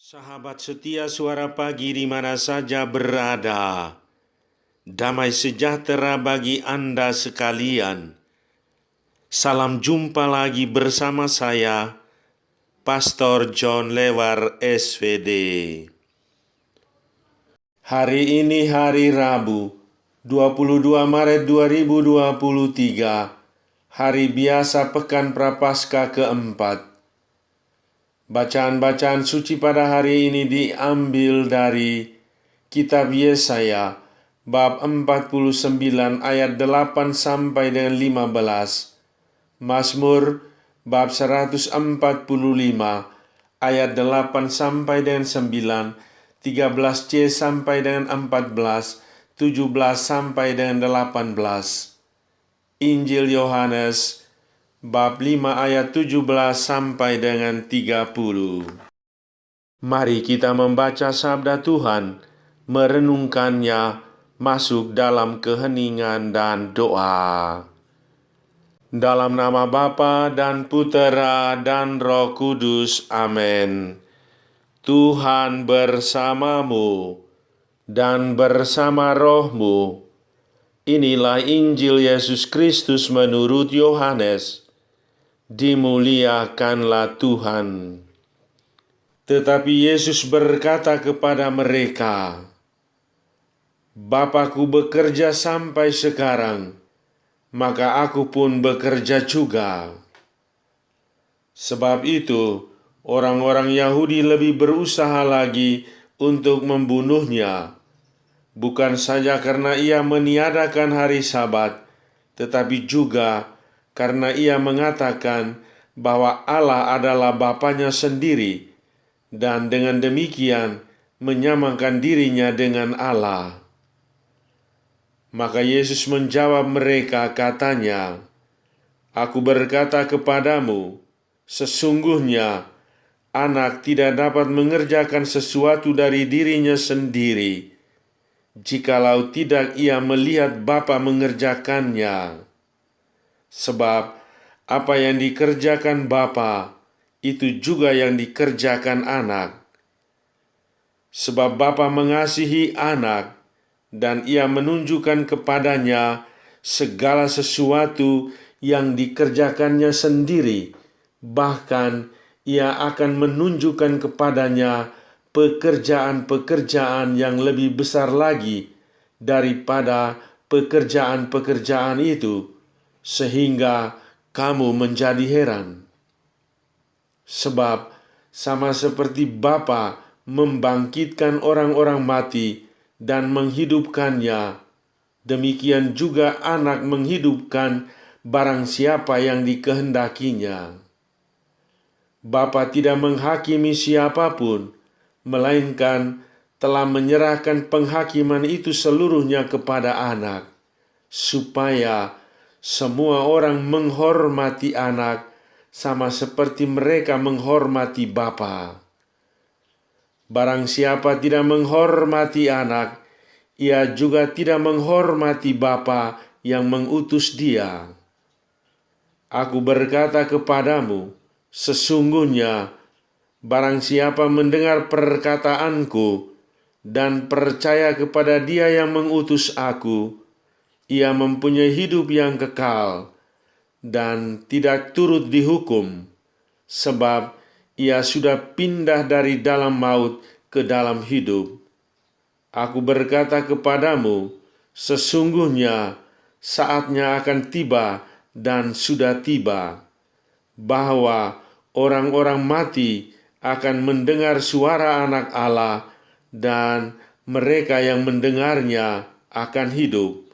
Sahabat setia Suara Pagi di mana saja berada, damai sejahtera bagi Anda sekalian. Salam jumpa lagi bersama saya, Pastor John Lewar SVD. Hari ini hari Rabu, 22 Maret 2023, hari biasa Pekan Prapaskah keempat. Bacaan-bacaan suci pada hari ini diambil dari Kitab Yesaya, bab 49 ayat 8 sampai dengan 15, Mazmur bab 145 ayat 8 sampai dengan 9, 13c sampai dengan 14, 17 sampai dengan 18. Injil Yohanes bab 5 ayat 17 sampai dengan 30. Mari kita membaca sabda Tuhan, merenungkannya, masuk dalam keheningan dan doa. Dalam nama Bapa dan Putera dan Roh Kudus, amin. Tuhan bersamamu dan bersama rohmu. Inilah Injil Yesus Kristus menurut Yohanes. Dimuliakanlah Tuhan. Tetapi Yesus berkata kepada mereka, Bapa-Ku bekerja sampai sekarang, maka Aku pun bekerja juga. Sebab itu, orang-orang Yahudi lebih berusaha lagi untuk membunuhnya, bukan saja karena ia meniadakan hari Sabat, tetapi juga karena ia mengatakan bahwa Allah adalah Bapanya sendiri, dan dengan demikian menyamakan dirinya dengan Allah. Maka Yesus menjawab mereka, katanya, Aku berkata kepadamu, sesungguhnya anak tidak dapat mengerjakan sesuatu dari dirinya sendiri, jikalau tidak ia melihat Bapa mengerjakannya. Sebab apa yang dikerjakan Bapa, itu juga yang dikerjakan anak. Sebab Bapa mengasihi anak, dan ia menunjukkan kepadanya segala sesuatu yang dikerjakannya sendiri. Bahkan ia akan menunjukkan kepadanya pekerjaan-pekerjaan yang lebih besar lagi daripada pekerjaan-pekerjaan itu, sehingga kamu menjadi heran. Sebab sama seperti Bapa membangkitkan orang-orang mati dan menghidupkannya, demikian juga anak menghidupkan barang siapa yang dikehendakinya. Bapa tidak menghakimi siapapun, melainkan telah menyerahkan penghakiman itu seluruhnya kepada anak, supaya semua orang menghormati anak sama seperti mereka menghormati Bapa. Barang siapa tidak menghormati anak, ia juga tidak menghormati Bapa yang mengutus dia. Aku berkata kepadamu, sesungguhnya barang siapa mendengar perkataanku dan percaya kepada Dia yang mengutus aku, ia mempunyai hidup yang kekal dan tidak turut dihukum, sebab ia sudah pindah dari dalam maut ke dalam hidup. Aku berkata kepadamu, sesungguhnya saatnya akan tiba dan sudah tiba, bahwa orang-orang mati akan mendengar suara Anak Allah, dan mereka yang mendengarnya akan hidup.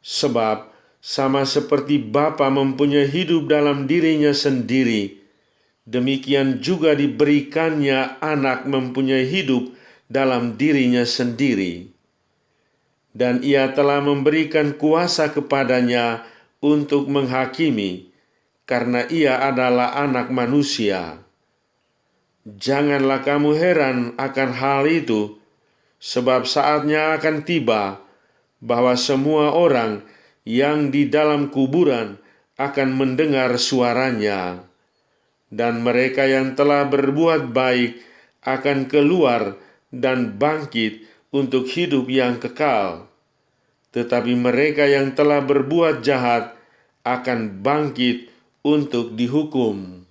Sebab sama seperti Bapa mempunyai hidup dalam dirinya sendiri, demikian juga diberikannya anak mempunyai hidup dalam dirinya sendiri. Dan ia telah memberikan kuasa kepadanya untuk menghakimi, karena ia adalah anak manusia. Janganlah kamu heran akan hal itu, sebab saatnya akan tiba bahwa semua orang yang di dalam kuburan akan mendengar suaranya, dan mereka yang telah berbuat baik akan keluar dan bangkit untuk hidup yang kekal. Tetapi mereka yang telah berbuat jahat akan bangkit untuk dihukum.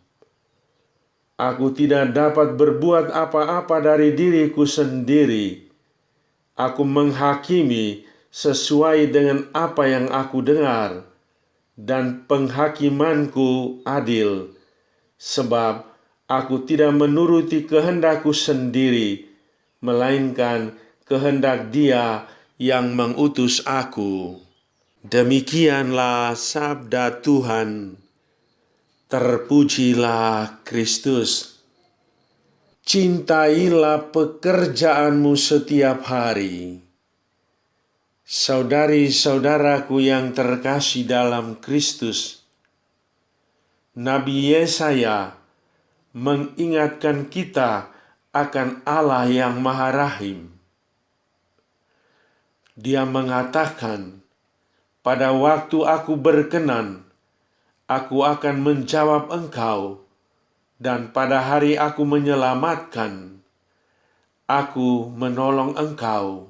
Aku tidak dapat berbuat apa-apa dari diriku sendiri. Aku menghakimi sesuai dengan apa yang aku dengar, dan penghakimanku adil, sebab aku tidak menuruti kehendakku sendiri, melainkan kehendak Dia yang mengutus aku. Demikianlah sabda Tuhan. Terpujilah Kristus. Cintailah pekerjaanmu setiap hari. Saudari-saudaraku yang terkasih dalam Kristus, Nabi Yesaya mengingatkan kita akan Allah yang Maha Rahim. Dia mengatakan, "Pada waktu aku berkenan, aku akan menjawab engkau, dan pada hari aku menyelamatkan, aku menolong engkau."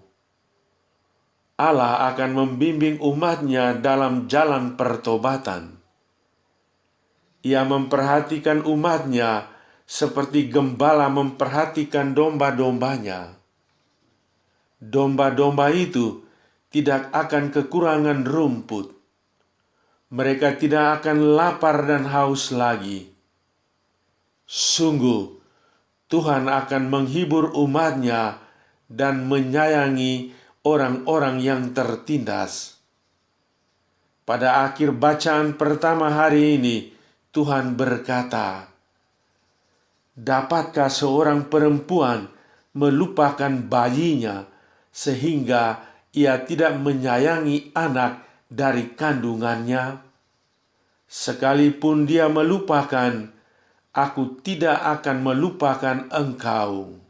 Allah akan membimbing umatnya dalam jalan pertobatan. Ia memperhatikan umatnya seperti gembala memperhatikan domba-dombanya. Domba-domba itu tidak akan kekurangan rumput. Mereka tidak akan lapar dan haus lagi. Sungguh, Tuhan akan menghibur umatnya dan menyayangi orang-orang yang tertindas. Pada akhir bacaan pertama hari ini, Tuhan berkata, "Dapatkah seorang perempuan melupakan bayinya sehingga ia tidak menyayangi anak dari kandungannya? Sekalipun dia melupakan, aku tidak akan melupakan engkau."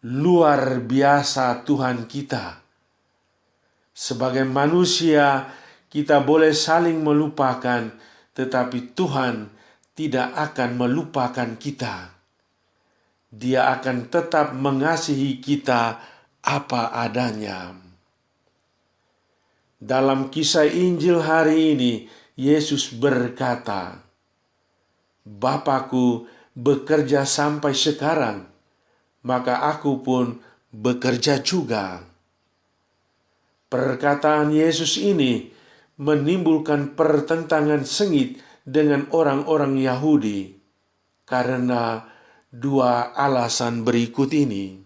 Luar biasa Tuhan kita. Sebagai manusia, kita boleh saling melupakan, tetapi Tuhan tidak akan melupakan kita. Dia akan tetap mengasihi kita apa adanya. Dalam kisah Injil hari ini, Yesus berkata, "Bapakku bekerja sampai sekarang, maka aku pun bekerja juga." Perkataan Yesus ini menimbulkan pertentangan sengit dengan orang-orang Yahudi karena dua alasan berikut ini.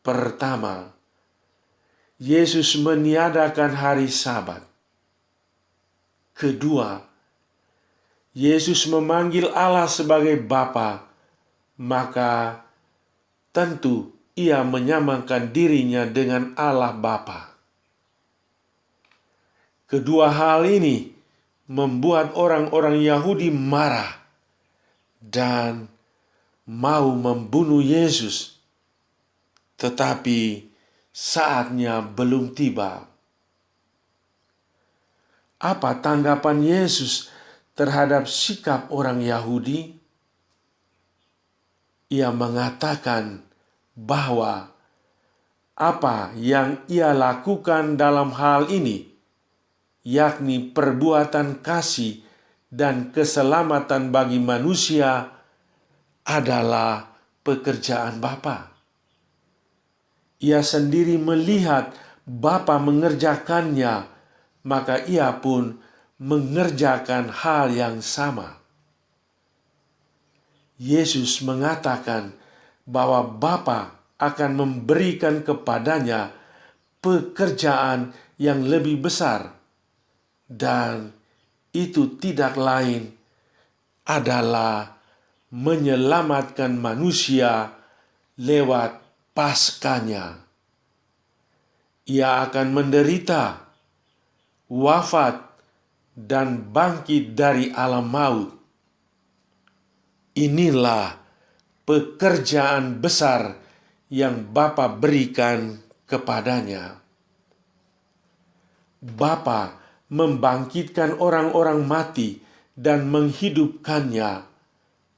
Pertama, Yesus meniadakan hari Sabat. Kedua, Yesus memanggil Allah sebagai Bapa, maka tentu ia menyamakan dirinya dengan Allah Bapa. Kedua hal ini membuat orang-orang Yahudi marah dan mau membunuh Yesus, tetapi saatnya belum tiba. Apa tanggapan Yesus terhadap sikap orang Yahudi? Ia mengatakan bahwa apa yang ia lakukan dalam hal ini, yakni perbuatan kasih dan keselamatan bagi manusia, adalah pekerjaan Bapa. Ia sendiri melihat Bapa mengerjakannya, maka ia pun mengerjakan hal yang sama. Yesus mengatakan bahwa Bapa akan memberikan kepadanya pekerjaan yang lebih besar, dan itu tidak lain adalah menyelamatkan manusia lewat Paskahnya. Ia akan menderita, wafat, dan bangkit dari alam maut. Inilah pekerjaan besar yang Bapa berikan kepadanya. Bapa membangkitkan orang-orang mati dan menghidupkannya,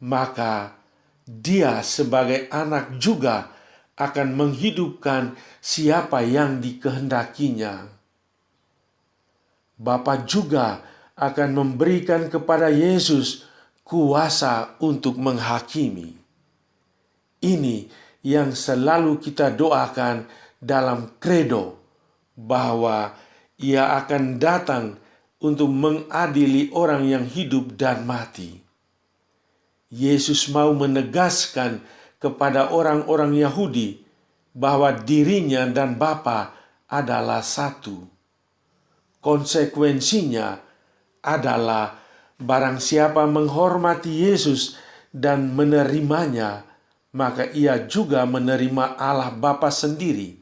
maka Dia sebagai anak juga akan menghidupkan siapa yang dikehendakinya. Bapa juga akan memberikan kepada Yesus kuasa untuk menghakimi. Ini yang selalu kita doakan dalam kredo, bahwa Ia akan datang untuk mengadili orang yang hidup dan mati. Yesus mau menegaskan kepada orang-orang Yahudi bahwa dirinya dan Bapa adalah satu. Konsekuensinya adalah barang siapa menghormati Yesus dan menerimanya, maka ia juga menerima Allah Bapa sendiri.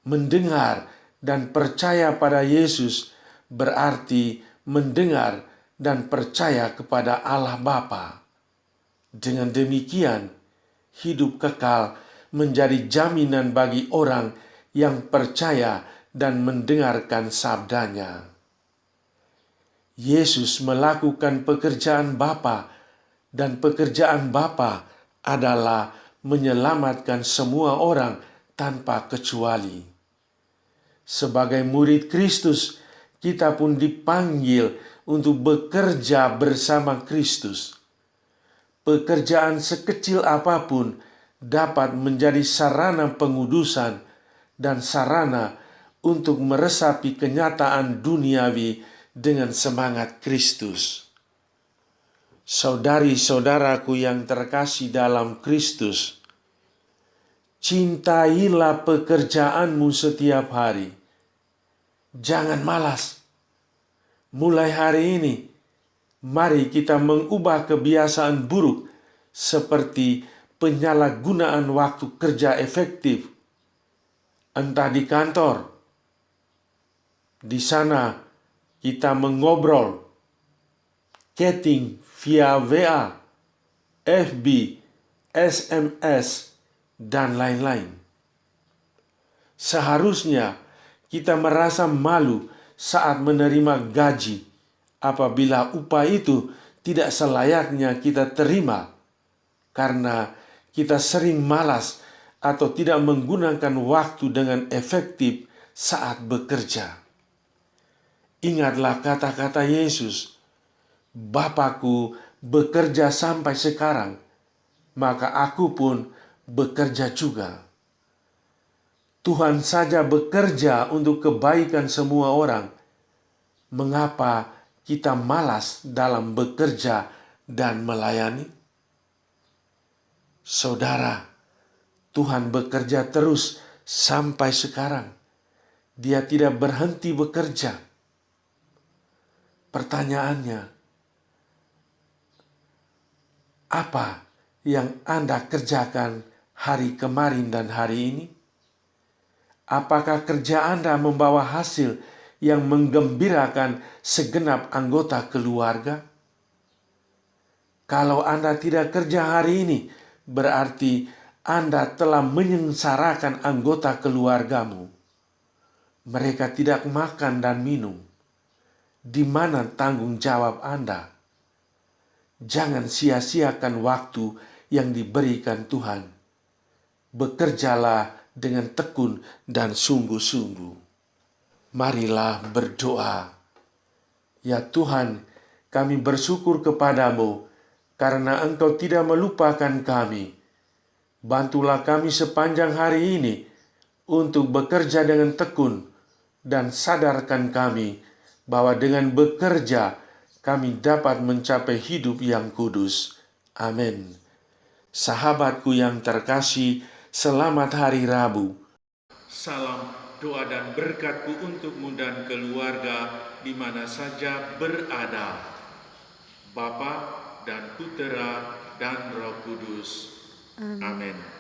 Mendengar dan percaya pada Yesus berarti mendengar dan percaya kepada Allah Bapa. Dengan demikian, hidup kekal menjadi jaminan bagi orang yang percaya dan mendengarkan sabdanya. Yesus melakukan pekerjaan Bapa, dan pekerjaan Bapa adalah menyelamatkan semua orang tanpa kecuali. Sebagai murid Kristus, kita pun dipanggil untuk bekerja bersama Kristus. Pekerjaan sekecil apapun dapat menjadi sarana pengudusan dan sarana untuk meresapi kenyataan duniawi dengan semangat Kristus. Saudari-saudaraku yang terkasih dalam Kristus, cintailah pekerjaanmu setiap hari. Jangan malas. Mulai hari ini, mari kita mengubah kebiasaan buruk seperti penyalahgunaan waktu kerja efektif, entah di kantor. Di sana kita mengobrol, chatting via WA, FB, SMS, dan lain-lain. Seharusnya kita merasa malu saat menerima gaji apabila upah itu tidak selayaknya kita terima, karena kita sering malas atau tidak menggunakan waktu dengan efektif saat bekerja. Ingatlah kata-kata Yesus, Bapakku bekerja sampai sekarang, maka aku pun bekerja juga. Tuhan saja bekerja untuk kebaikan semua orang. Mengapa kita malas dalam bekerja dan melayani? Saudara, Tuhan bekerja terus sampai sekarang. Dia tidak berhenti bekerja. Pertanyaannya, apa yang Anda kerjakan hari kemarin dan hari ini? Apakah kerja Anda membawa hasil yang menggembirakan segenap anggota keluarga? Kalau Anda tidak kerja hari ini, berarti Anda telah menyengsarakan anggota keluargamu. Mereka tidak makan dan minum. Di mana tanggung jawab Anda? Jangan sia-siakan waktu yang diberikan Tuhan. Bekerjalah dengan tekun dan sungguh-sungguh. Marilah berdoa. Ya Tuhan, kami bersyukur kepadamu karena Engkau tidak melupakan kami. Bantulah kami sepanjang hari ini untuk bekerja dengan tekun, dan sadarkan kami bahwa dengan bekerja kami dapat mencapai hidup yang kudus. Amin. Sahabatku yang terkasih, selamat hari Rabu. Salam doa dan berkatku untukmu dan keluarga di mana saja berada. Bapa dan Putera dan Roh Kudus. Amin.